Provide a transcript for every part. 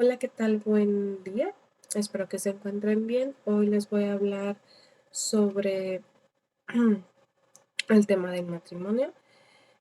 Hola, ¿qué tal? Buen día. Espero que se encuentren bien. Hoy les voy a hablar sobre el tema del matrimonio.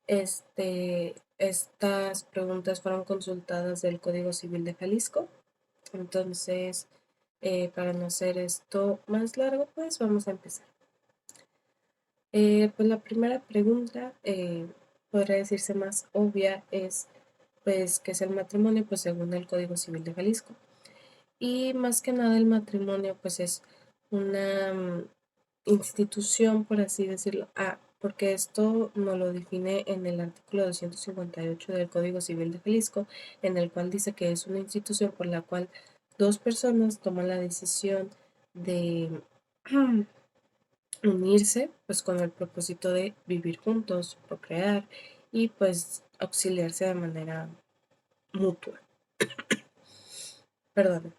Estas preguntas fueron consultadas del Código Civil de Jalisco. Entonces, para no hacer esto más largo, pues vamos a empezar. Pues la primera pregunta, podría decirse más obvia, es pues qué es el matrimonio, pues según el Código Civil de Jalisco. Y más que nada el matrimonio pues es una institución, por así decirlo, porque esto nos lo define en el artículo 258 del Código Civil de Jalisco, en el cual dice que es una institución por la cual dos personas toman la decisión de unirse pues con el propósito de vivir juntos, procrear y pues auxiliarse de manera mutua. Perdón.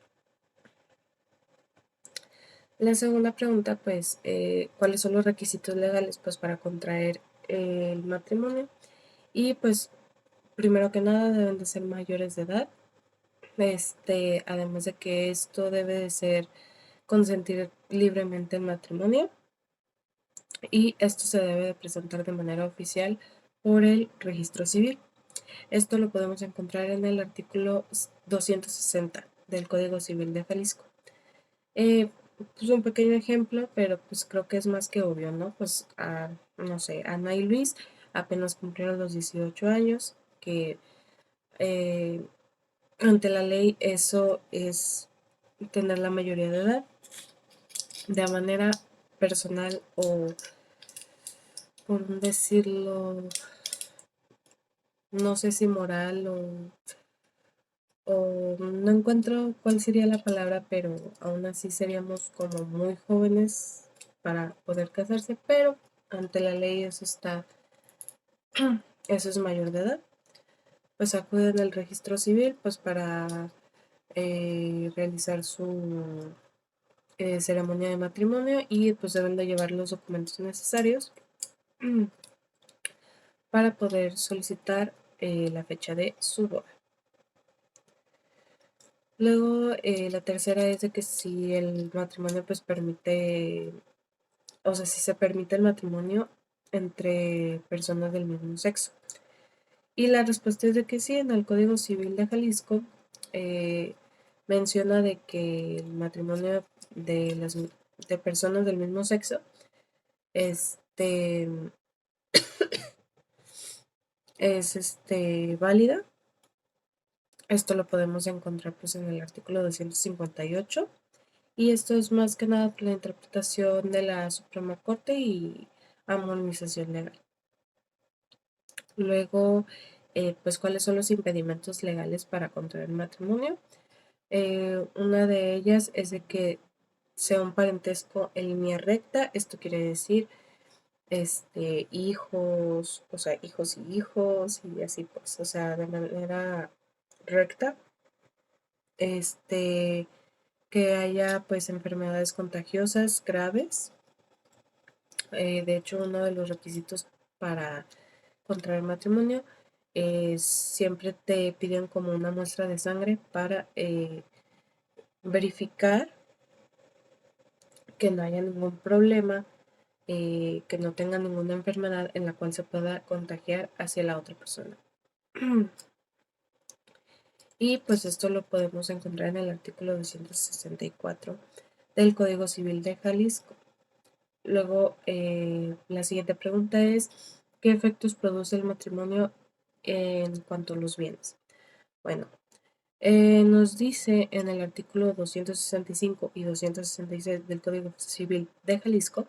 La segunda pregunta, pues, ¿cuáles son los requisitos legales, pues, para contraer el matrimonio? Y, pues, primero que nada, deben de ser mayores de edad. Además de que esto debe de ser consentir libremente el matrimonio y esto se debe de presentar de manera oficial por el registro civil. Esto lo podemos encontrar en el artículo 260 del Código Civil de Jalisco. Pues un pequeño ejemplo, pero pues creo que es más que obvio, ¿no? Pues, no sé, Ana y Luis apenas cumplieron los 18 años, que eh, ante la ley eso es tener la mayoría de edad. De manera personal o, por decirlo, no sé si moral o no encuentro cuál sería la palabra, pero aún así seríamos como muy jóvenes para poder casarse, pero ante la ley eso es mayor de edad. Pues acuden al registro civil pues para realizar su ceremonia de matrimonio y pues deben de llevar los documentos necesarios para poder solicitar la fecha de su boda. Luego, la tercera es de que si el matrimonio pues permite, o sea, si se permite el matrimonio entre personas del mismo sexo. Y la respuesta es de que sí, en el Código Civil de Jalisco eh, menciona de que el matrimonio de personas del mismo sexo este, es válida. Esto lo podemos encontrar pues en el artículo 258. Y esto es más que nada por la interpretación de la Suprema Corte y armonización legal. Luego, pues, ¿cuáles son los impedimentos legales para contraer matrimonio? Una de ellas es de que sea un parentesco en línea recta. Esto quiere decir, hijos, o sea, hijos y hijos y así pues, o sea, de manera recta. Este, que haya pues enfermedades contagiosas graves. De hecho, uno de los requisitos para contraer matrimonio es siempre te piden como una muestra de sangre para verificar que no haya ningún problema, que no tenga ninguna enfermedad en la cual se pueda contagiar hacia la otra persona. Y pues esto lo podemos encontrar en el artículo 264 del Código Civil de Jalisco. Luego, la siguiente pregunta es, ¿qué efectos produce el matrimonio en cuanto a los bienes? Bueno, nos dice en el artículo 265 y 266 del Código Civil de Jalisco,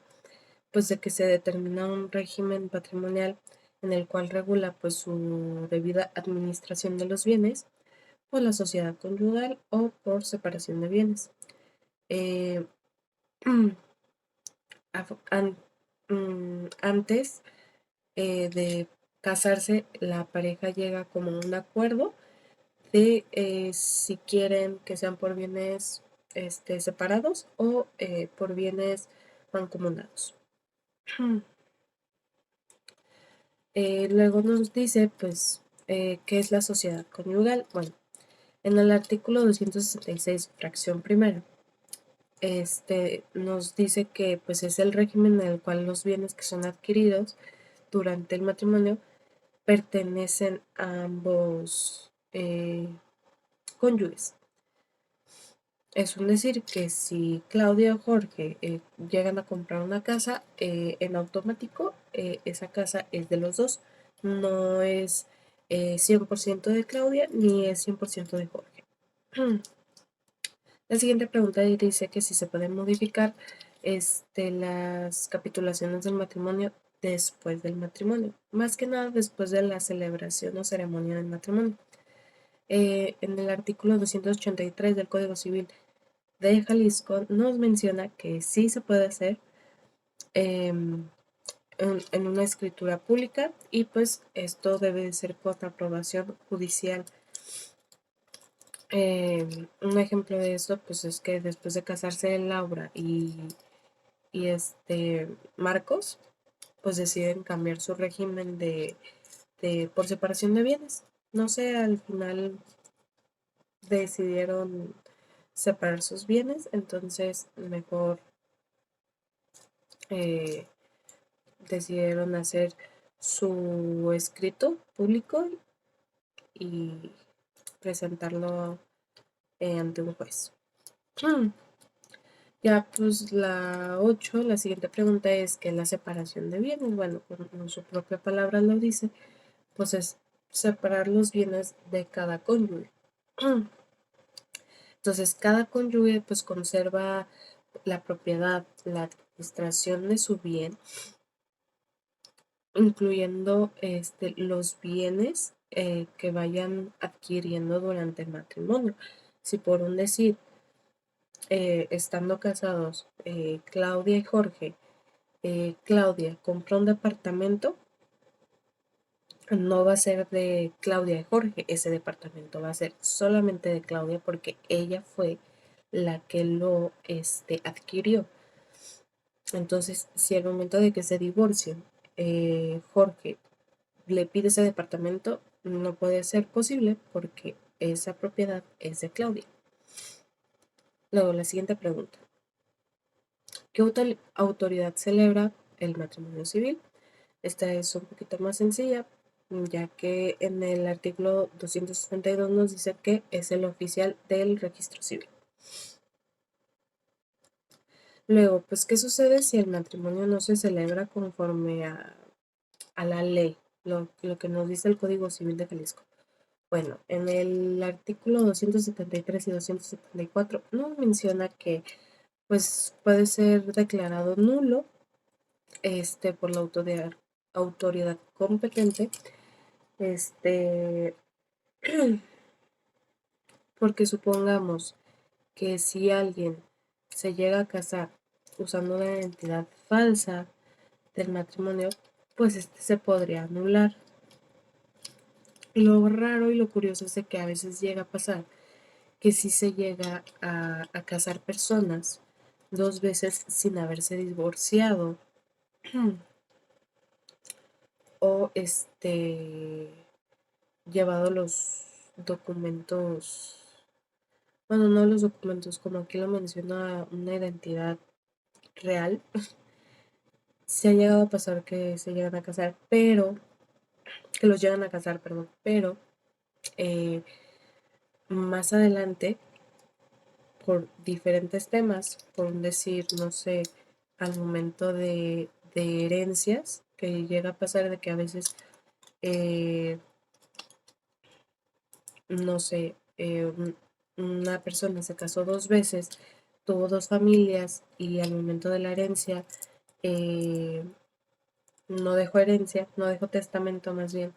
pues de que se determina un régimen patrimonial en el cual regula pues su debida administración de los bienes por la sociedad conyugal o por separación de bienes. Eh, Antes de casarse, la pareja llega como a un acuerdo de si quieren que sean por bienes separados o por bienes mancomunados. Luego nos dice, pues, ¿qué es la sociedad conyugal? Bueno, En el artículo 266, fracción primera, nos dice que pues es el régimen en el cual los bienes que son adquiridos durante el matrimonio pertenecen a ambos cónyuges. Es un decir que si Claudia o Jorge llegan a comprar una casa, en automático esa casa es de los dos. No es 100% de Claudia ni es 100% de Jorge. La siguiente pregunta dice que si se pueden modificar las capitulaciones del matrimonio después del matrimonio, más que nada después de la celebración o ceremonia del matrimonio. En el artículo 283 del Código Civil de Jalisco nos menciona que sí se puede hacer en una escritura pública y pues esto debe ser con aprobación judicial. Un ejemplo de esto pues es que después de casarse Laura y Marcos, pues deciden cambiar su régimen por separación de bienes. No sé, al final decidieron separar sus bienes, entonces mejor eh, decidieron hacer su escrito público y presentarlo ante un juez. Ya, pues la 8, la siguiente pregunta es ¿qué es la separación de bienes? Bueno, como su propia palabra lo dice, pues es separar los bienes de cada cónyuge. Entonces, cada cónyuge pues conserva la propiedad, la administración de su bien, incluyendo los bienes que vayan adquiriendo durante el matrimonio. Si por un decir, estando casados Claudia y Jorge, Claudia compró un departamento, no va a ser de Claudia y Jorge, ese departamento va a ser solamente de Claudia porque ella fue la que lo adquirió. Entonces, si al momento de que se divorcien, Jorge le pide ese departamento, no puede ser posible porque esa propiedad es de Claudia. Luego, la siguiente pregunta. ¿Qué autoridad celebra el matrimonio civil? Esta es un poquito más sencilla, ya que en el artículo 262 nos dice que es el oficial del registro civil. Luego, pues, ¿qué sucede si el matrimonio no se celebra conforme a la ley? Lo que nos dice el Código Civil de Jalisco. Bueno, en el artículo 273 y 274 nos menciona que pues puede ser declarado nulo por la autoridad competente, porque supongamos que si alguien se llega a casar usando una identidad falsa del matrimonio, pues se podría anular. Lo raro y lo curioso es de que a veces llega a pasar que sí se llega a casar personas dos veces sin haberse divorciado o llevado los documentos, bueno, no los documentos, como aquí lo menciona, una identidad real. Se ha llegado a pasar que se llegan a casar, pero que los llegan a casar, perdón, pero más adelante por diferentes temas, por decir, no sé, al momento de herencias, que llega a pasar de que a veces, no sé, una persona se casó dos veces, tuvo dos familias y al momento de la herencia no dejó herencia, no dejó testamento más bien,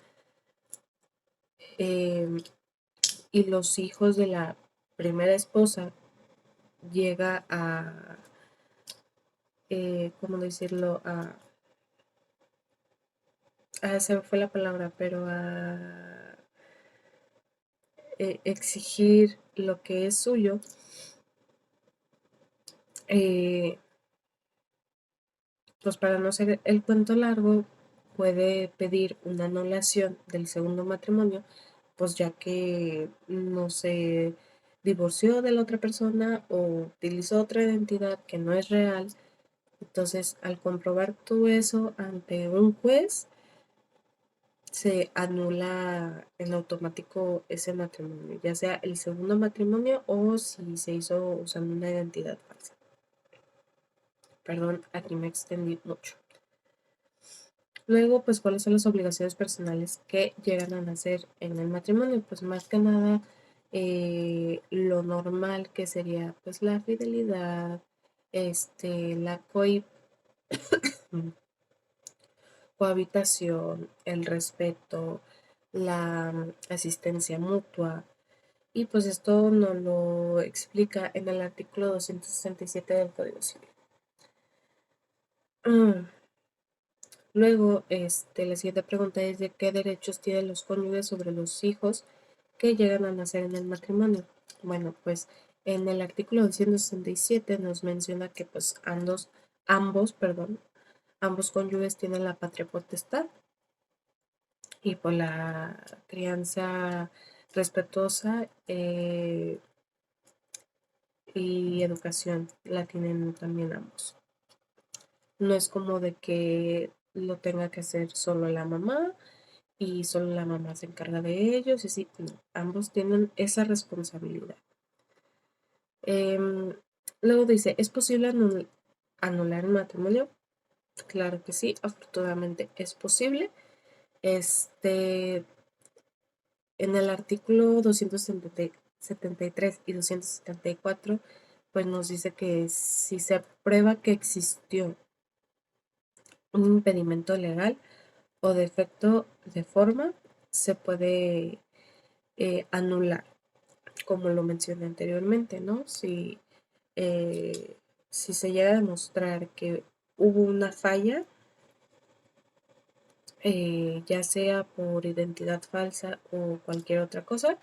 y los hijos de la primera esposa llega a, ¿cómo decirlo? Se me fue la palabra, pero a exigir lo que es suyo, pues para no ser el cuento largo, puede pedir una anulación del segundo matrimonio pues ya que no se divorció de la otra persona o utilizó otra identidad que no es real. Entonces, al comprobar tú eso ante un juez, se anula en automático ese matrimonio, ya sea el segundo matrimonio o si se hizo usando una identidad falsa. Perdón, aquí me extendí mucho. Luego, pues, ¿cuáles son las obligaciones personales que llegan a nacer en el matrimonio? Pues, más que nada, lo normal que sería, pues, la fidelidad, la cohabitación, el respeto, la asistencia mutua. Y pues esto nos lo explica en el artículo 267 del Código Civil. Luego, la siguiente pregunta es de qué derechos tienen los cónyuges sobre los hijos que llegan a nacer en el matrimonio. Bueno, pues en el artículo 267 nos menciona que pues ambos cónyuges tienen la patria potestad y por la crianza respetuosa y educación la tienen también ambos. No es como de que lo tenga que hacer solo la mamá y solo la mamá se encarga de ellos y sí, no, ambos tienen esa responsabilidad. Luego dice, ¿es posible anular el matrimonio? Claro que sí, afortunadamente es posible. En el artículo 273 y 274, pues nos dice que si se prueba que existió un impedimento legal o defecto de forma, se puede anular, como lo mencioné anteriormente, ¿no? Eh, si se llega a demostrar que hubo una falla, ya sea por identidad falsa o cualquier otra cosa,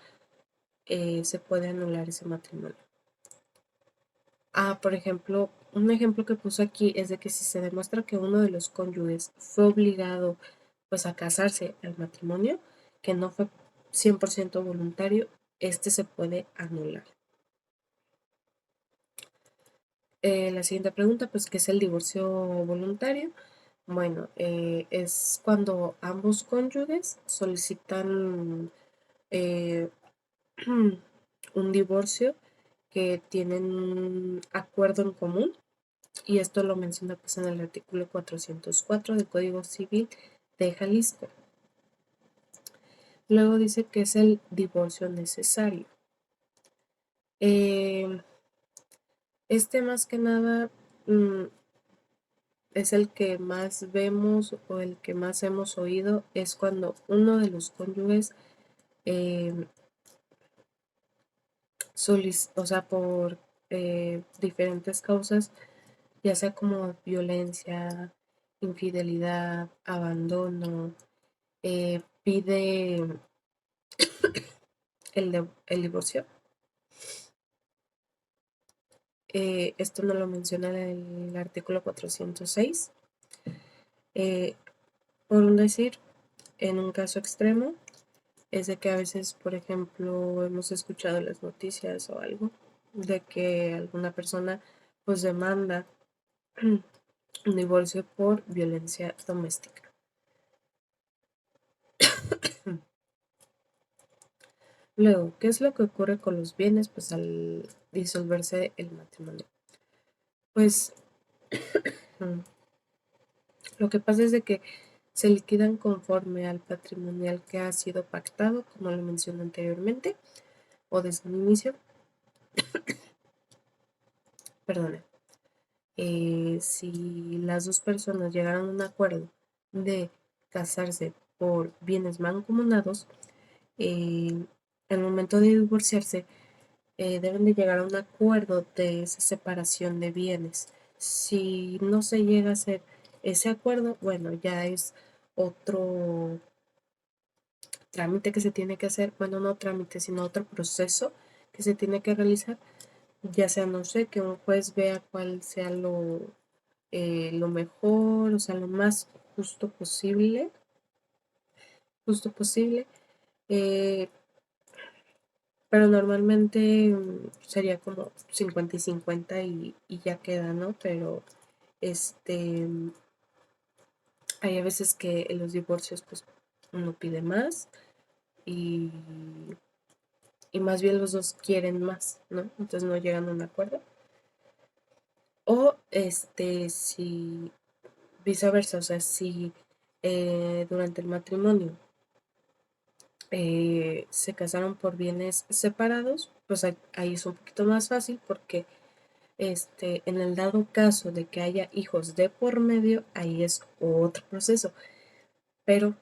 se puede anular ese matrimonio. Por ejemplo, un ejemplo que puso aquí es de que si se demuestra que uno de los cónyuges fue obligado pues a casarse al matrimonio, que no fue 100% voluntario, se puede anular. La siguiente pregunta, pues, ¿qué es el divorcio voluntario? Bueno, es cuando ambos cónyuges solicitan eh, un divorcio que tienen un acuerdo en común y esto lo menciona pues en el artículo 404 del Código Civil de Jalisco. Luego dice que es el divorcio necesario. Más que nada es el que más vemos o el que más hemos oído, es cuando uno de los cónyuges o sea, por diferentes causas, ya sea como violencia, infidelidad, abandono, pide el divorcio. Esto no lo menciona en el artículo 406. Por un decir, en un caso extremo, es de que a veces, por ejemplo, hemos escuchado en las noticias o algo, de que alguna persona pues demanda un divorcio por violencia doméstica. Luego, ¿qué es lo que ocurre con los bienes pues al disolverse el matrimonio? Pues lo que pasa es de que se liquidan conforme al patrimonial que ha sido pactado, como lo mencioné anteriormente, o desde un inicio. Perdone. Si las dos personas llegaron a un acuerdo de casarse por bienes mancomunados, al momento de divorciarse, deben de llegar a un acuerdo de esa separación de bienes. Si no se llega a hacer ese acuerdo, bueno, ya es otro trámite que se tiene que hacer, bueno, no trámite, sino otro proceso que se tiene que realizar, ya sea, no sé, que un juez vea cuál sea lo mejor, o sea, lo más justo posible, eh, pero normalmente sería como 50 y 50 y ya queda, ¿no? Pero hay a veces que en los divorcios pues uno pide más y, y más bien los dos quieren más, ¿no? Entonces no llegan a un acuerdo. O si viceversa, o sea, si durante el matrimonio se casaron por bienes separados, pues ahí es un poquito más fácil porque en el dado caso de que haya hijos de por medio, ahí es otro proceso. Pero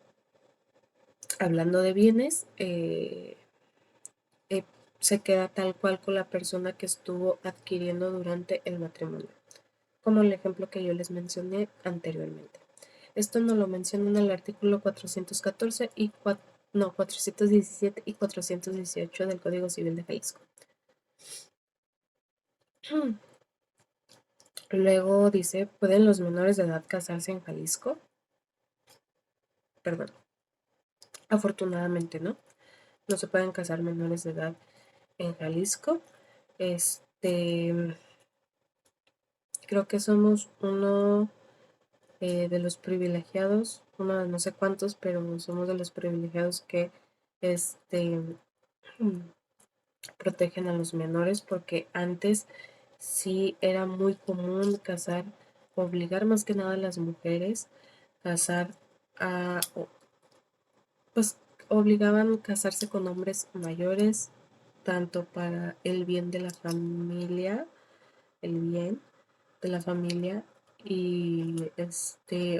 hablando de bienes, eh, se queda tal cual con la persona que estuvo adquiriendo durante el matrimonio, como el ejemplo que yo les mencioné anteriormente. Esto nos lo menciona en el artículo 414 y 417 y 418 del Código Civil de Jalisco. Luego dice, ¿pueden los menores de edad casarse en Jalisco? Perdón, afortunadamente no. No se pueden casar menores de edad en Jalisco. Creo que somos uno de los privilegiados, uno de no sé cuántos, pero somos de los privilegiados que este, protegen a los menores, porque antes sí era muy común casar, obligar más que nada a las mujeres, casar pues obligaban a casarse con hombres mayores, tanto para el bien de la familia, el bien de la familia, y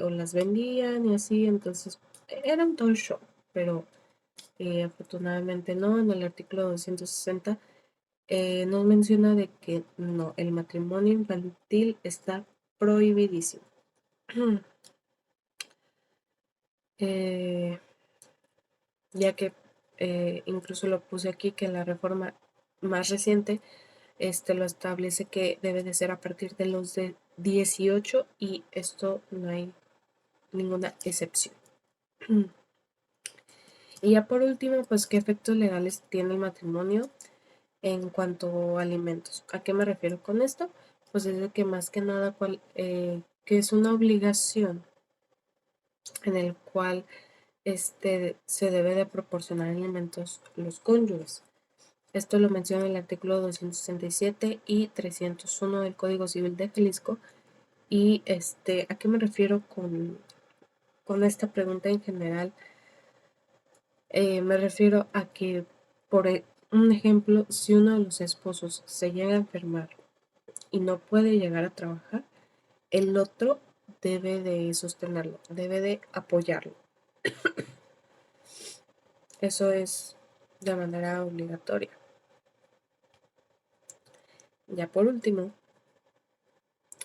o las vendían y así, entonces era un todo show, pero afortunadamente no. En el artículo 260 nos menciona de que no, el matrimonio infantil está prohibidísimo. eh, ya que incluso lo puse aquí, que la reforma más reciente lo establece que debe de ser a partir de los de 18 y esto no hay ninguna excepción. Y ya por último, pues qué efectos legales tiene el matrimonio en cuanto a alimentos. ¿A qué me refiero con esto? Pues es de que más que nada que es una obligación en el cual se debe de proporcionar alimentos a los cónyuges. Esto lo menciona el artículo 267 y 301 del Código Civil de Jalisco. Y ¿a qué me refiero con esta pregunta en general? Me refiero a que, un ejemplo, si uno de los esposos se llega a enfermar y no puede llegar a trabajar, el otro debe de sostenerlo, debe de apoyarlo. Eso es de manera obligatoria. Ya por último,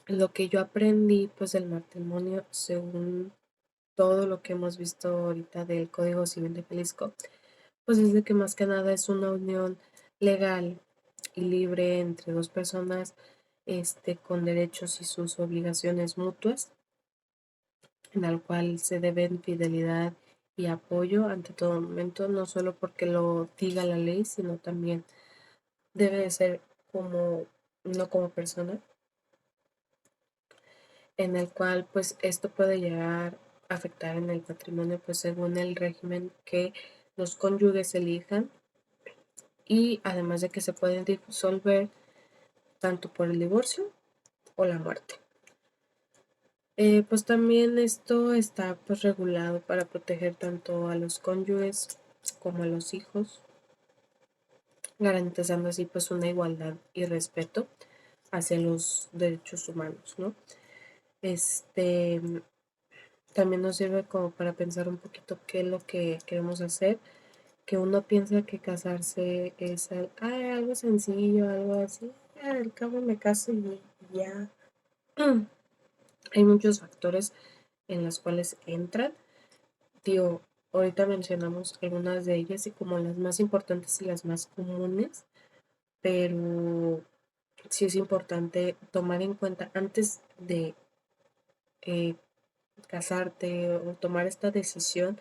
lo que yo aprendí pues del matrimonio, según todo lo que hemos visto ahorita del Código Civil de Jalisco, pues es de que más que nada es una unión legal y libre entre dos personas, con derechos y sus obligaciones mutuas, en la cual se deben fidelidad y apoyo ante todo momento, no solo porque lo diga la ley, sino también debe de ser como, no como persona, en el cual pues esto puede llegar a afectar en el patrimonio pues según el régimen que los cónyuges elijan, y además de que se pueden disolver tanto por el divorcio o la muerte. Pues también esto está pues regulado para proteger tanto a los cónyuges como a los hijos, garantizando así pues una igualdad y respeto hacia los derechos humanos, ¿no? Este también nos sirve como para pensar un poquito qué es lo que queremos hacer, que uno piensa que casarse es algo sencillo, algo así, al cabo me caso y ya. Hay muchos factores en los cuales entran. Digo, ahorita mencionamos algunas de ellas y como las más importantes y las más comunes, pero sí es importante tomar en cuenta antes de casarte o tomar esta decisión,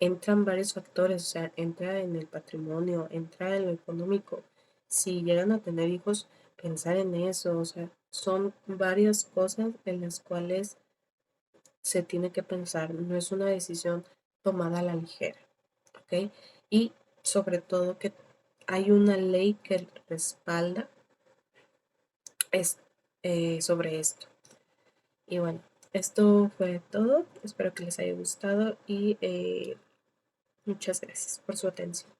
entran varios factores, o sea, entra en el patrimonio, entra en lo económico. Si llegan a tener hijos, pensar en eso, o sea, son varias cosas en las cuales se tiene que pensar, no es una decisión tomada a la ligera, ¿ok? Y sobre todo que hay una ley que respalda es, sobre esto. Y bueno, esto fue todo. Espero que les haya gustado y muchas gracias por su atención.